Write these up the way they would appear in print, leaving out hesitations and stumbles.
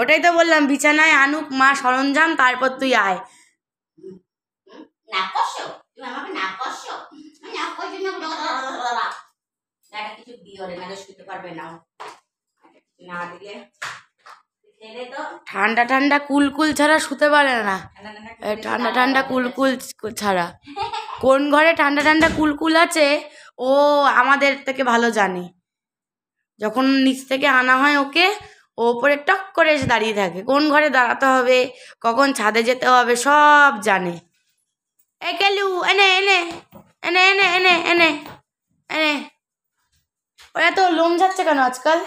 ওটাই তো বললাম, বিছানায় আনুক মা সরঞ্জাম, তারপর তুই আয়। ঠান্ডা ঠান্ডা কুলকুল ছাড়া শুতে পারে না। ঠান্ডা ঠান্ডা কুলকুল ছাড়া কোন ঘরে ঠান্ডা ঠান্ডা কুলকুল আছে ও আমাদের থেকে ভালো জানে। যখন নিচ থেকে আনা হয় ওকে, ও ওপরে টক করে এসে দাঁড়িয়ে থাকে, কোন ঘরে দাঁড়াতে হবে, কখন ছাদে যেতে হবে সব জানে। এ কেলু, এনে এনে এনে এনে এনে এনে এনে। ওরা তো লোম যাচ্ছে কেন আজকাল?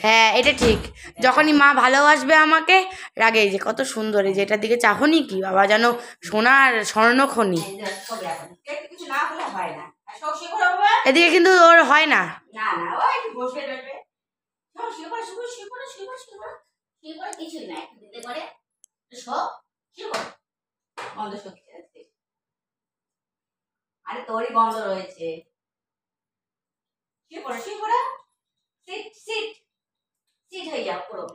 হ্যাঁ এটা ঠিক, যখনই মা ভালোবাসবে আমাকে রাগে। যে কত সুন্দর, এই যে এটার দিকে চাহনি কি বাবা, যেন সোনার স্বর্ণখনি। এদিকে কিন্তু ওর হয় না। আরে তোরই বন্ধ রয়েছে। সিট সিট সিট হয়ে যাও পুরো।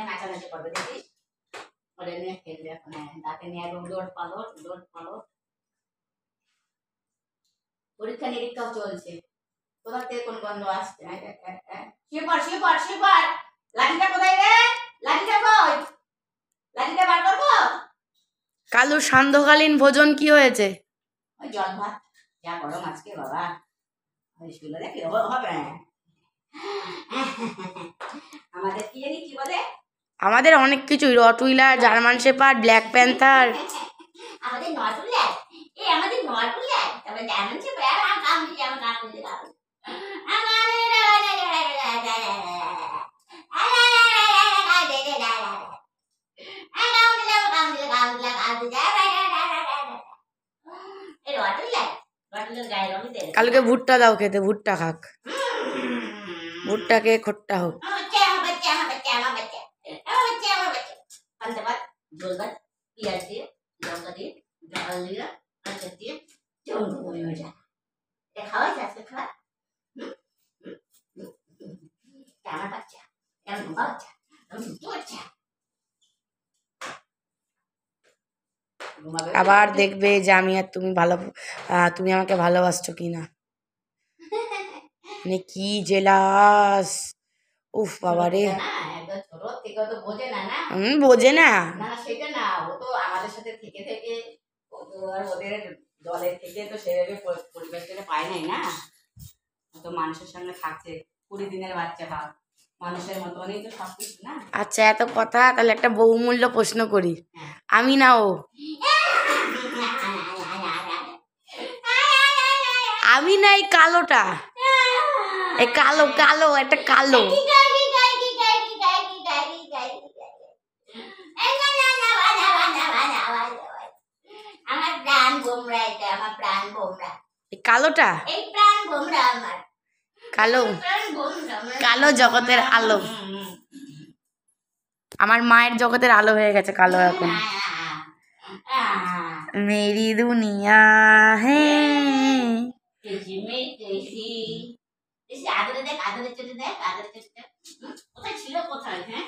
নাচানাচি করবে দেখিস, ওটা নিয়ে খেলবে এখন। দাঁতে নিয়ে একদম দৌড় পালট দৌড় পালট। পরীক্ষা নিরীক্ষাও চলছে, কোথা থেকে কোন গন্ধ আসছে। শিপার শিপার শিপার, লাঠিটা কোথায় রে? লাঠিটা কই? লাঠিটা বার করবো? কালুর সান্ধ্যকালীন ভোজন কি হয়েছে? ওই জল ভাত, যা গরম আজকে বাবা, স্কুলে দেখি হবে। আমাদের কি জানি কি বলে, আমাদের অনেক কিছুই, Rottweiler, German shepherd, black panther. আমাদের নটউইলার, এই আমাদের নটউইলার, তারপরে জার্মান শেপার্ড, আর কাম দিই আমার কাম দিই কাম। কালকে ভুট্টা দাও খেতে, ভুট্টা খাক, ভুট্টাকে খোট্টা হোক। আবার দেখবে যে আমি আর তুমি তুমি আমাকে ভালোবাসছো কিনা। মানে কি জেলাস, উফ বাবা রে। বোঝে না, সেটা না, ও তো আমাদের সাথে থেকে থেকে ওদের দলের থেকে তো সেভাবে পরিবেশটা পায় নাই না, তো মানুষের সঙ্গে থাকছে 20 দিনের বাচ্চা ভাব, মানুষের মতনই তো সবকিছু না। আচ্ছা এত কথা, তাহলে একটা বহুমূল্য প্রশ্ন করি, আমি না ও? আমি না এই কালোটা, এই কালো কালো একটা কালো। আমার প্রাণ বোমরা, এটা আমার প্রাণ বোমরা, এই কালোটা, এই প্রাণ বোমরা আমার কালো, কালো জগতের আলো। আমার মায়ের জগতের আলো হয়ে গেছে কালো এখন। মেরি দুনিয়া হে আদরে দেখ, আদরে চোটে দেখ, আদরে চোটে কোথায় ছিল, কোথায়? হ্যাঁ